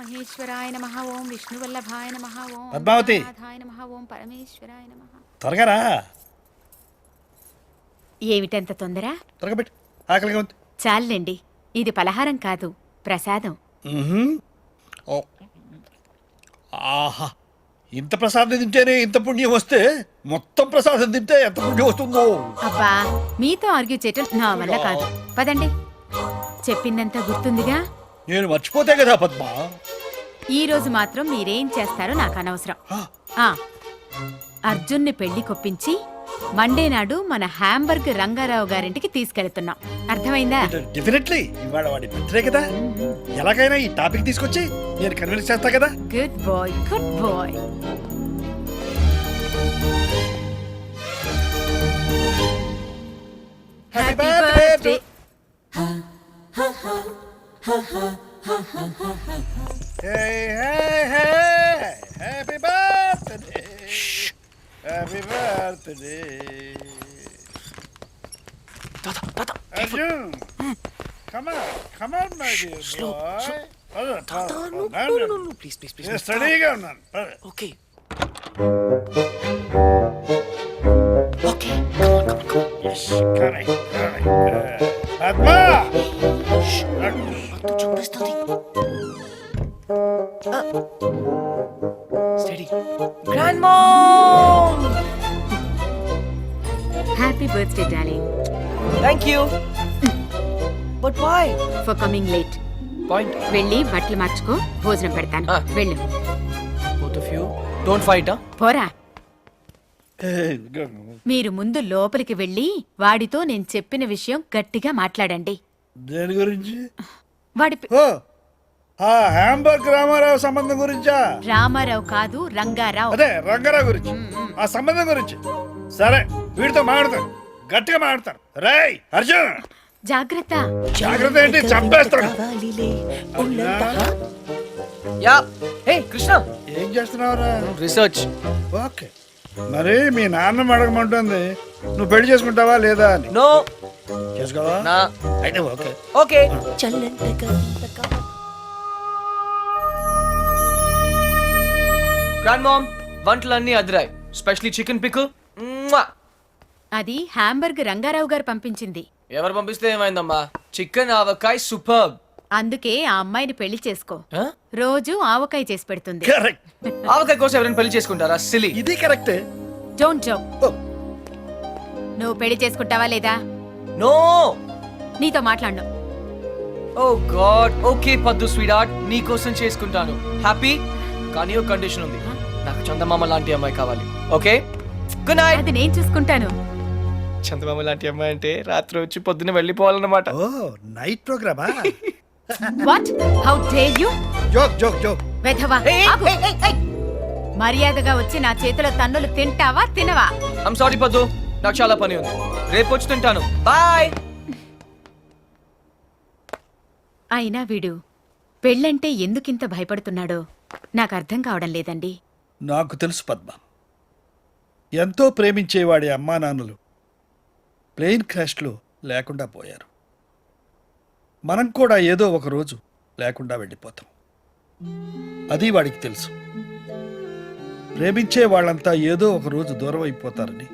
మహేశ్వరాయ నమః. ఓం విష్ణువల్లభాయ నమః. ఓం పద్మావతి. నాథాయ నమః. ఓం పరమేశ్వరాయ నమః. త్వరగా రా. ఏమిటంత తొందర? త్వరగా పెట్టు, ఆకలిగా ఉంది. చాలండి, ఇది పలహారం కాదు, ప్రసాదం. ఓ. ఆహా, ఇంత ప్రసాదం తింటేనే ఇంత పుణ్యం వస్తే మొత్తం ప్రసాదం తింటే ఎంత పుణ్యం వస్తుందో. అబ్బా, మీతో ఆర్గ్యూ చేయటం నా వల్ల కాదు. పదండి, చెప్పిందంతా గుర్తుందిగా. నేను మర్చిపోతే కదా పద్మ. ఈ రోజు మాత్రం మీరేం చేస్తారో నాకు అనవసరం. అర్జున్ని పెళ్లి కొప్పించి మండే నాడు మన హ్యాంబర్గ్ రంగారావు గారింటికి తీసుకెళ్తున్నాం. అర్థమైందా? డెఫినెట్లీ ఇవాళ వాడి బర్త్డే కదా, ఎలాగైనా ఈ టాపిక్ తీసుకొచ్చి నేను కన్విన్స్ చేస్తా కదా. Good boy, good boy. Happy birthday. Happy birthday, happy birthday. Arjun, come on, my dear boy. No, please. You're studying or not? Okay, come on. Yes, correct. Padma! చూపిస్తుంది. Steady. Grandmom! Happy birthday darling. Thank you. But why? For coming late. Point. వెళ్ళి బట్టలు మార్చుకో, భోజనం పెడతాను. వెళ్ళు. Both of you, don't fight, huh? పోరా. మీరు ముందు లోపలికి వెళ్ళి వాడితో నేను చెప్పిన విషయం గట్టిగా మాట్లాడండి. దేని గురించి? వాడి హ్యాంబర్గ్ రామారావు సంబంధం గురించా? రామారావు కాదు, రంగారావు. అదే రంగారావు గురించి, ఆ సంబంధం గురించి. సరే, వీడితో మాట్లాడతాను, గట్టిగా మాట్లాడతాను. రేయ్ అర్జున్, జాగ్రత్త. జాగ్రత్త ఏంటి, చంపేస్తాను. Yeah. Hey, Krishna. ఏం చేస్తున్నావురా? Research. ఓకే, మరి మీ నాన్న అడగమంటుంది, నువ్వు పెళ్లి చేసుకుంటావా లేదా అని. No. చేసుకోవా? Nah. అయితే ఓకే. Okay. Grandmom, వంటలన్నీ అదిరాయి. Specially chicken pickle. అది హ్యాంబర్గ్ రంగారావు గారు పంపించింది. ఎవరు పంపిస్తే ఏమైందమ్మా? చికెన్ ఆవకాయ సూపర్. అందుకే ఆ అమ్మాయిని పెళ్లి చేసుకో. రోజు ఆవకాయ చేసి పెడుతుంది. కరెక్ట్. ఆవకాయ కోసం ఎవరైనా పెళ్లి చేసుకుంటారా? సిలీ. ఇది కరెక్టే. Don't joke. నువ్వు పెళ్లి చేసుకుంటావా లేదా? నో. నీతో మాట్లాడు. ఓ గాడ్. ఓకే పద్దు స్వీట్, నీ కోసం చేసుకుంటాను. హ్యాపీ? కానీ ఒక కండిషన్ ఉంది, నాకు చందమామ లాంటి అమ్మాయి కావాలి. Okay, good night. అది నేను చూసుకుంటాను. చందమామ లాంటి అమ్మాయి అంటే రాత్రి వచ్చి పొద్దున్న వెళ్ళిపోవాలన్నమాట. ఓ, నైట్ ప్రోగ్రామా? What? How dare you? Joke. వెధవా. ఆగు. మర్యాదగా వచ్చి నా చేతిలో తన్నులు తింటావా తినవా? ఐమ్ సారీ పద్దు, నాకు చాలా పని ఉంది, రేపు వచ్చి తింటాను. బాయ్. అయినా వీడు పెళ్ళంటే ఎందుకింత భయపడుతున్నాడో నాకు అర్థం కావడం లేదండి. నాకు తెలుసు పద్మ, ఎంతో ప్రేమించేవాడి అమ్మా నాన్నలు ప్లేన్ క్రాష్లో లేకుండా పోయారు. మనం కూడా ఏదో ఒక రోజు లేకుండా వెళ్ళిపోతాం. అది వాడికి తెలుసు. ప్రేమించే వాళ్ళంతా ఏదో ఒక రోజు దూరం అయిపోతారని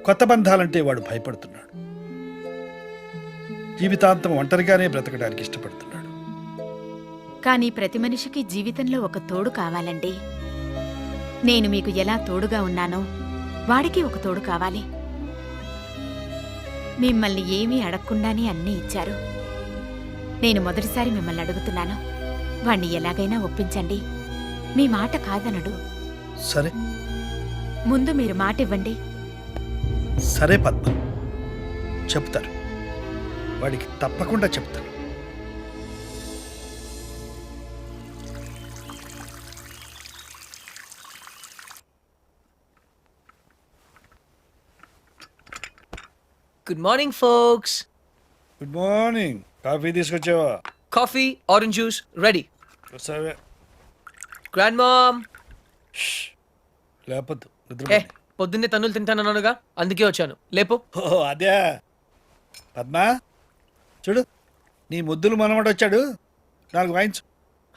కొత్త బంధాలంటే వాడు భయపడుతున్నాడు. జీవితాంతం ఒంటరిగానే బ్రతకడానికి ఇష్టపడుతున్నాడు. కానీ ప్రతి మనిషికి జీవితంలో ఒక తోడు కావాలండి. నేను మీకు ఎలా తోడుగా ఉన్నానో వాడికి ఒక తోడు కావాలి. మిమ్మల్ని ఏమీ అడగకుండానే అన్నీ ఇచ్చారు. నేను మొదటిసారి మిమ్మల్ని అడుగుతున్నాను, వాణ్ణి ఎలాగైనా ఒప్పించండి. మీ మాట కాదనడు. సరే, ముందు మీరు మాట ఇవ్వండి. సరే పద్మ, చెప్తారు. వాడికి తప్పకుండా చెప్తాను. Good morning folks. Good morning. Coffee తీసుకొచ్చావా? Coffee, orange juice ready. సరే. Grand mom. లేపొద్దు, పొద్దున్నే తన్నులు తింటానన్నానుగా, అందుకే వచ్చాను. లేపు. ఓ అదే. పద్మా చూడు, నీ ముద్దులు మనవడు వచ్చాడు, 4 వాయించు.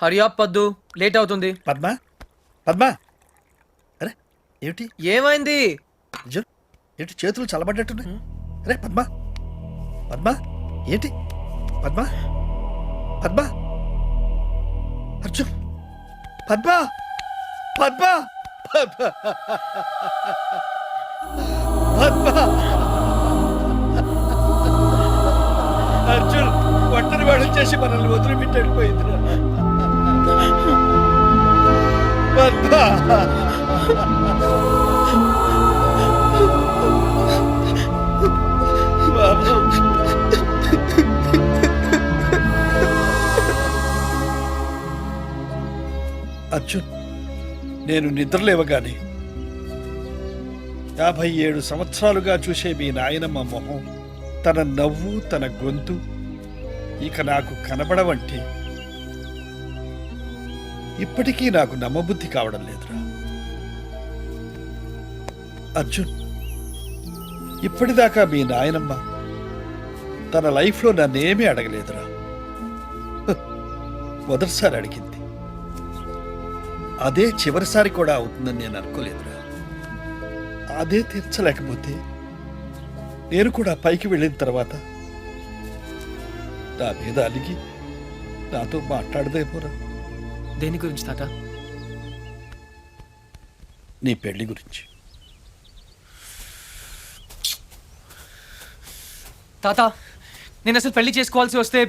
హరి అప్ పద్దు, లేట్ అవుతుంది. పద్మ పద్మ, అరే ఏమిటి ఏమైంది? అర్జున్, ఏంటి చేతులు చల్లబడ్డట్టున్నాయి? అరే పద్మ పద్మ, ఏంటి పద్మ పద్మ, అర్జున్ పద్మ పద్మ పద్మ పద్మ, అర్జున్ ఒంటరి వాడు చేసి మనల్ని వదిలిపెట్టి వెళ్ళిపోయిందిరా పద్మ. బాబు, అర్జున్, నేను నిద్రలేవగానే 57 సంవత్సరాలుగా చూసే మీ నాయనమ్మ మొహం, తన నవ్వు, తన గొంతు ఇక నాకు కనబడవంటే ఇప్పటికీ నాకు నమ్మబుద్ధి కావడం లేదురా అర్జున్. ఇప్పటిదాకా మీ నాయనమ్మ తన లైఫ్లో నన్నేమీ అడగలేదురా. మొదటిసారి అడిగింది, అదే చివరిసారి కూడా అవుతుందని నేను అనుకోలేదురా. అదే తీర్చలేకపోతే నేను కూడా పైకి వెళ్ళిన తర్వాత నా మీద అలిగి నాతో మాట్లాడదేమోరా. దేని గురించి తాత? నీ పెళ్లి గురించి. తాత, నేను అసలు పెళ్లి చేసుకోవాల్సి వస్తే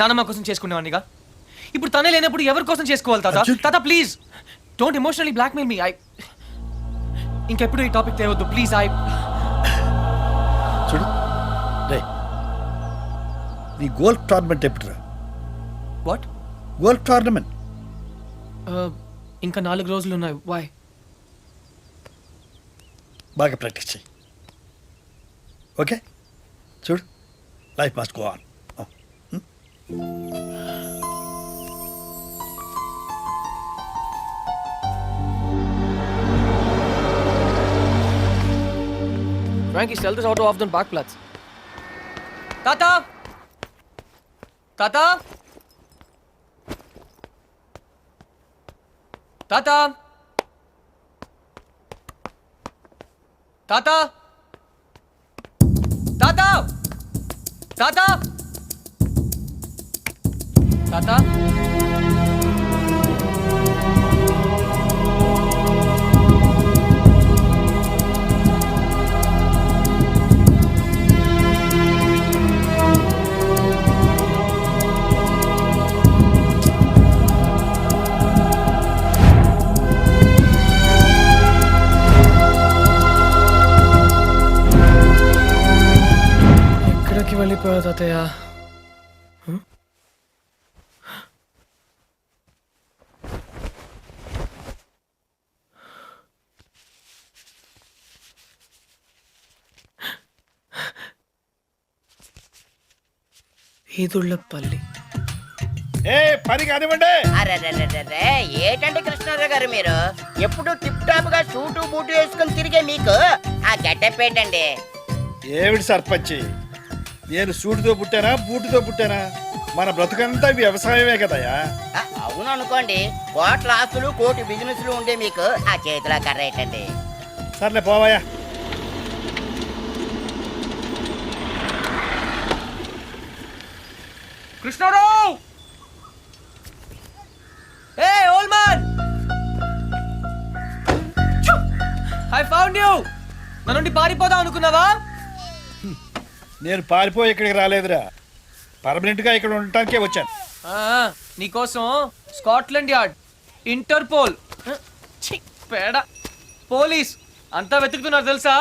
నానమ్మ కోసం చేసుకునేవాడినిగా. ఇప్పుడు తనే లేనప్పుడు ఎవరి కోసం చేసుకోవాలి తాత? అర్జున్! తాత please don't emotionally blackmail me. ఇంకెప్పుడు ఈ టాపిక్ తేవద్దు ప్లీజ్. చూడు రే, నీ గోల్ఫ్ టోర్నమెంట్ ఎప్పుడురా? వాట్? గోల్ఫ్ టోర్నమెంట్ ఇంకా 4 రోజులు ఉన్నాయి. వై? బాగా ప్రాక్టీస్ చేయి. ఓకే, చూడు, life must go on. Frankie, sell this auto off the parkplatz. Tata! Tata! Tata! Tata! Tata! Tata! Tata! ఎక్కడికి వెళ్ళిపోయా తాతయ్య? ఈదుళ్ళపల్లి. ఏ పని కానివ్వండి. అరెరెరెరెరే, ఏటండి కృష్ణారావు గారు మీరు ఎప్పుడు టిప్ టాప్ గా సూటు బూటు వేసుకుని తిరిగే మీకు ఆ గెటప్ ఏంటండి? ఏమిటి సర్పంచి, నేను సూటితో పుట్టానా బూటుతో పుట్టానా? మన బ్రతుకంతా వ్యవసాయమే కదయా. అవును అనుకోండి, కోట్ల ఆస్తులు కోటి బిజినెస్లు ఉండే మీకు ఆ చేతిలో కర్ర ఏంటండి? సర్లే పోవాయా. Krishnarao! Hey old man, I found you. నా నుండి పారిపోదాం అనుకున్నావా? నేను పారిపోయి ఇక్కడికి రాలేదురా, పర్మనెంట్ గా ఇక్కడ ఉండటానికే వచ్చాను. నీకోసం స్కాట్లాండ్ యార్డ్, ఇంటర్పోల్, పేడ, పోలీస్ అంతా వెతుకుతున్నారు తెలుసా?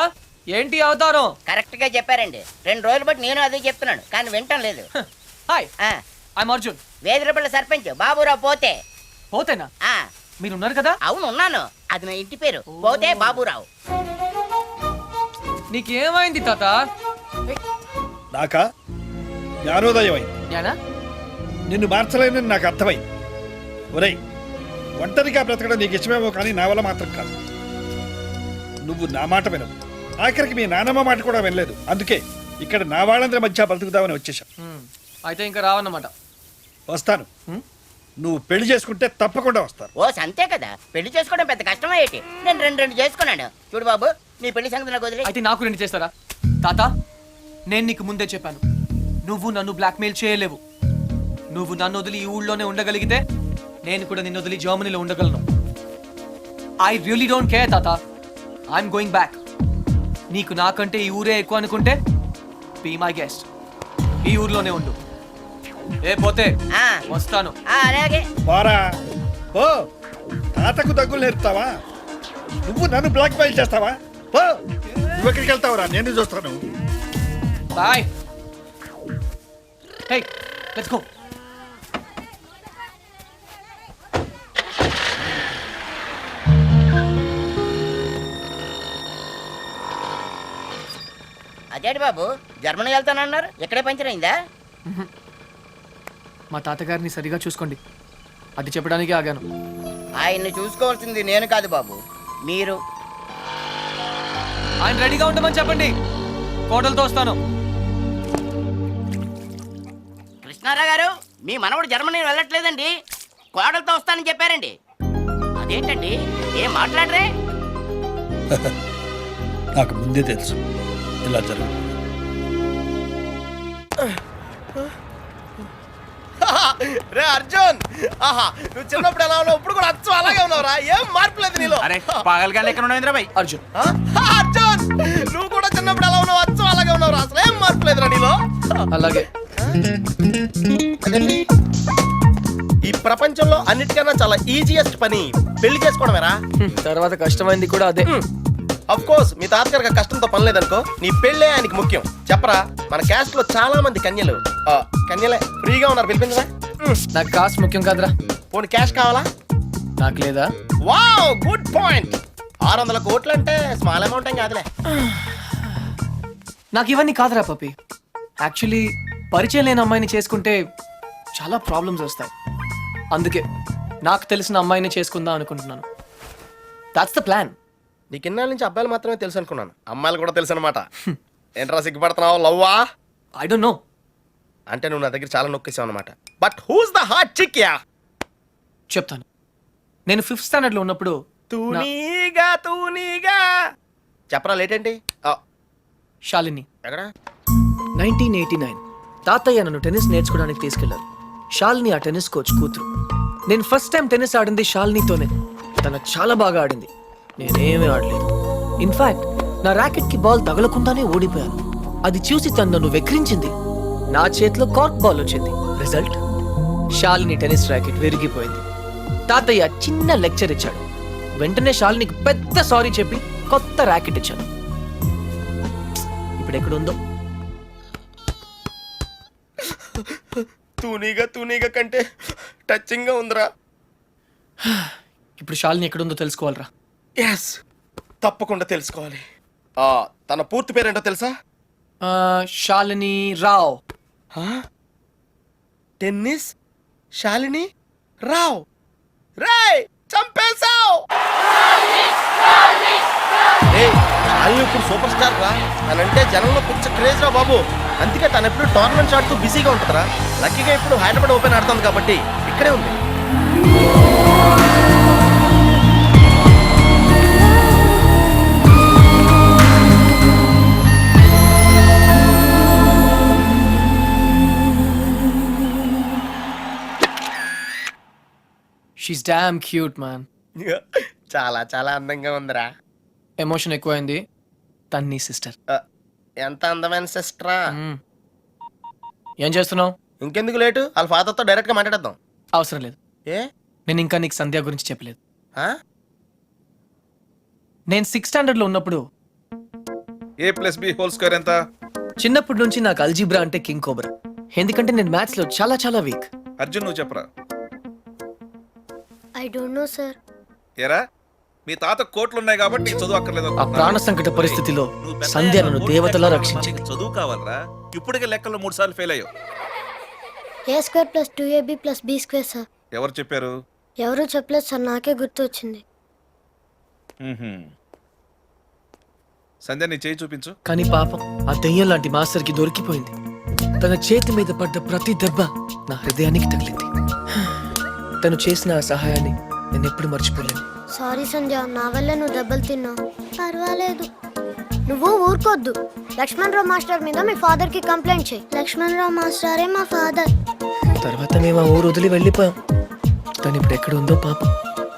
ఏంటి అవతారం? కరెక్ట్ గా చెప్పారండి. 2 రోజులు బట్టి నేను అదే చెప్తున్నాను, కానీ వింటం లేదు. Hi, I am Arjun. వేదిరపల్లి సర్పంచ్ బాబురావు పోతే. పోతేనా? ఆ మీరున్నారు కదా? అవును ఉన్నాను, అది నా ఇంటి పేరు, పోతే బాబురావు. నీకేమైంది తాత? నాకా జ్ఞానోదయం అయింది. జ్ఞానా? నిన్ను మార్చలేనని నాకు అర్థమైంది. ఒరేయ్, ఒంటరిగా బ్రతకడం నీకు ఇష్టమేమో కానీ నా వల్ల మాత్రం కాదు. నువ్వు నా మాట వినవు, ఆఖరికి మీ నానమ్మ మాట కూడా వినలేదు. అందుకే ఇక్కడ నా వాళ్ళందరి మధ్య బ్రతుకుదామని వచ్చేసాం. అయితే ఇంకా రావన్నమాట. వస్తాను, నువ్వు పెళ్లి చేసుకుంటే తప్పకుండా వస్తారు. ఓ అంతే కదా, పెళ్లి చేసుకోవడం పెద్ద కష్టమే ఏంటి? నేను రెండు చేసుకున్నాను. చూడు బాబు, నీ పెళ్లి సంగతి నాకు వదిలే. అయితే నాకు రెండు చేస్తారా? తాత, నేను నీకు ముందే చెప్పాను, నువ్వు నన్ను బ్లాక్మెయిల్ చేయలేవు. నువ్వు నన్ను వదిలి ఈ ఊళ్ళోనే ఉండగలిగితే నేను కూడా నిన్ను వదిలి జర్మనీలో ఉండగలను. ఐ రియలీ డోంట్ కేర్ తాత, ఐఎమ్ గోయింగ్ బ్యాక్. నీకు నాకంటే ఈ ఊరే ఎక్కువ అనుకుంటే బీ మై గెస్ట్, ఈ ఊర్లోనే ఉండు. ఏ పోతే ఆ, వస్తాను. అలాగే. పోరా ఓ, తాతకు దగ్గులు నేర్పుతావా? నువ్వు నన్ను బ్లాక్ మెయిల్ చేస్తావా? పో, నువ్వు ఎక్కడికి వెళ్తావురా? నేను చూస్తాను. బాయ్. Hey, let's go. అదేంటి బాబు, జర్మనీ వెళ్తానన్నారు, ఇక్కడే పంచర్ అయిందా? మా తాతగారిని సరిగా చూసుకోండి, అది చెప్పడానికి ఆగాను. ఆయన్ని చూసుకోవాల్సింది నేను కాదు బాబు, మీరు. ఆయన రెడీగా ఉండమని చెప్పండి, కోటలతో వస్తాను. కృష్ణారావు గారు, మీ మనవడు జర్మనీ వెళ్ళట్లేదండి, కోడలతో వస్తానని చెప్పారండి. అదేంటండి, ఏం మాట్లాడరే? నాకు ముందే తెలుసు ఇలా జరుగు. రే అర్జున్, ఆహా, నువ్వు చిన్నప్పుడు ఎలా ఉన్నావు, ఇప్పుడు కూడా అచ్చు అలాగే ఉన్నావురా, ఏం మార్పు లేదు నీలో. అరే పాగల్ గాలి ఎక్కడ ఉన్నావు బాయ్? అర్జున్, ఆ? అర్జున్, నువ్వు కూడా చిన్నప్పుడు ఎలా ఉన్నావు, అచ్చు అలాగే ఉన్నావురా, అసలు ఏం మార్పు లేదురా నీలో. అలాగే. ఈ ప్రపంచంలో అన్నిటికన్నా చాలా ఈజియెస్ట్ పని పెళ్లి చేసుకోవడమేరా. తర్వాత కష్టమైంది కూడా అదే. అఫ్ కోర్స్ మీ తాతగారికి ఆ కష్టంతో పని లేదనుకో, నీ పెళ్ళే ఆయనకి ముఖ్యం. చెప్పరా, మన క్యాస్ట్ లో చాలా మంది కన్యలు కన్యలే ఫ్రీగా ఉన్నారు, పిలిపించరా. నాకు కాస్ట్ ముఖ్యం కాదురా. పోనీ క్యాష్ కావాలా? నాకు లేదా? Wow, good point. 600 కోట్లు అంటే స్మాల్ అమౌంట్ ఏం కాదులే. నాకు ఇవన్నీ కాదురా పప్పి. యాక్చువల్లీ పరిచయం లేని అమ్మాయిని చేసుకుంటే చాలా ప్రాబ్లమ్స్ వస్తాయి. అందుకే నాకు తెలిసిన అమ్మాయిని చేసుకుందాం అనుకుంటున్నాను. That's the plan. నీకు ఇన్నాళ్ళ నుంచి అబ్బాయిలు మాత్రమే తెలుసు అనుకున్నాను, అమ్మాయిలు కూడా తెలుసు అనమాట. ఏంట్రా సిగ్గుపడుతున్నావు, లవ్వా? I don't know. అంటే నువ్వు నా దగ్గర చాలా నొక్కేసావు అనమాట. But who's the hot chick yeah? చెప్తాను. నేను 5th స్టాండర్డ్ లో ఉన్నప్పుడు తూనీగా చెప్పరా, లేట్ ఏంటి? శాలిని, ఎక్కడ? 1989 తాతయ్య నన్ను టెన్నిస్ నేర్చుకోవడానికి తీసుకెళ్లారు. శాలిని ఆ టెన్నిస్ కోచ్ కూతురు. నేను ఫస్ట్ టైం టెన్నిస్ ఆడింది శాలినితోనే. తను చాలా బాగా ఆడింది, నేనేమీ ఆడలేదు. ఇన్ఫాక్ట్ నా ర్యాకెట్ కి బాల్ తగలకుండానే ఓడిపోయాను. అది చూసి తను నన్ను వెక్రించింది. నా చేతిలో కార్క్ బాల్ వచ్చింది. రిజల్ట్, శాలిని టెన్నిస్ ర్యాకెట్ విరిగిపోయింది. తాతయ్య చిన్న లెక్చర్ ఇచ్చాడు. వెంటనే శాలినికి పెద్ద సారీ చెప్పి కొత్త ర్యాకెట్ ఇచ్చాను. ఇప్పుడు ఎక్కడుందో. తూనీగా కంటే టచింగ్ గా ఉందిరా. ఇప్పుడు శాలిని ఎక్కడుందో తెలుసుకోవాలరా. ఎస్, తప్పకుండా తెలుసుకోవాలి. తన పూర్తి పేరేంటో తెలుసా? శాలిని రావ్. టెన్నిస్ శాలిని రావ్. రేయ్, చంపేశావ్. శాలిని ఇప్పుడు సూపర్ స్టార్ రా. తనంటే జనంలో పిచ్చ క్రేజ్ రా బాబు. అందుకే తను ఎప్పుడు టోర్నమెంట్స్ ఆడుతూ బిజీగా ఉంటుందిరా. లక్కీగా ఇప్పుడు హైదరాబాద్ ఓపెన్ ఆడుతుంది కాబట్టి ఇక్కడే ఉంది. She's damn cute man. చాలా చాలా అందంగా ఉందిరా. ఎమోషన్ ఎక్కువైంది. తన్ని సిస్టర్. ఎంత అందమైన సిస్టరా. ఏం చేస్తున్నావు? ఇంకెందుకు లేటు, వాళ్ళ ఫాదర్తో డైరెక్ట్ గా మాట్లాడేద్దాం. అవసరం లేదు. ఏ? నేను ఇంకా నీకు సంధ్య గురించి చెప్పలేదు. ఆ? నేను 6th స్టాండర్డ్ లో ఉన్నప్పుడు A+B² ఎంత? చిన్నప్పటి నుంచి నాకు అల్జీబ్రా అంటే కింగ్ కోబ్రా. ఎందుకంటే నేను మ్యాథ్స్ లో చాలా చాలా వీక్. అర్జున్ నువ్వు చెప్పరా. I don't know, sir. ఏరా మీ తాత కోట్లు ఉన్నాయి కాబట్టి నీకు చదువు అక్కర్లేదు ఆ అనుకుంటున్నావా? ప్రాణ సంకట పరిస్థితిలో నువ్వు పెద్ద సంధ్య అయ్యాక నన్ను కోట్లు దేవతలా లెక్కలు రక్షించింది. నీకు చదువు కావాలరా. ఇప్పటికే లెక్కల్లో 3 సార్లు ఫెయిల్ అయ్యావు. A square plus 2ab plus b square, sir. ఎవరు చెప్పారు? ఎవరు చెప్పలేదు సార్, నాకే గుర్తు వచ్చింది. సంధ్య నీ చేయి చూపించు. కానీ పాపం ఆ దెయ్యం లాంటి మాస్టర్ కి దొరికిపోయింది. తన చేతి మీద పడ్డ ప్రతి దెబ్బ నా హృదయానికి తగిలింది. తను చేసిన ఆ సహాయాన్ని నేను ఎప్పుడు మర్చిపోలేను. సారీ సంధ్య, నా వల్ల నువ్వు దెబ్బలు తిన్నావు. పర్వాలేదు, నువ్వు ఊరుకోద్దు. లక్ష్మణ్ రావు మాస్టర్ మీద మీ ఫాదర్ కి కంప్లైంట్ చేయి. లక్ష్మణ్ రావు మాస్టరే మా ఫాదర్. తర్వాత మేము ఆ ఊరు వదిలి వెళ్ళిపోయాం. తను ఇప్పుడు ఎక్కడ ఉందో పాపం.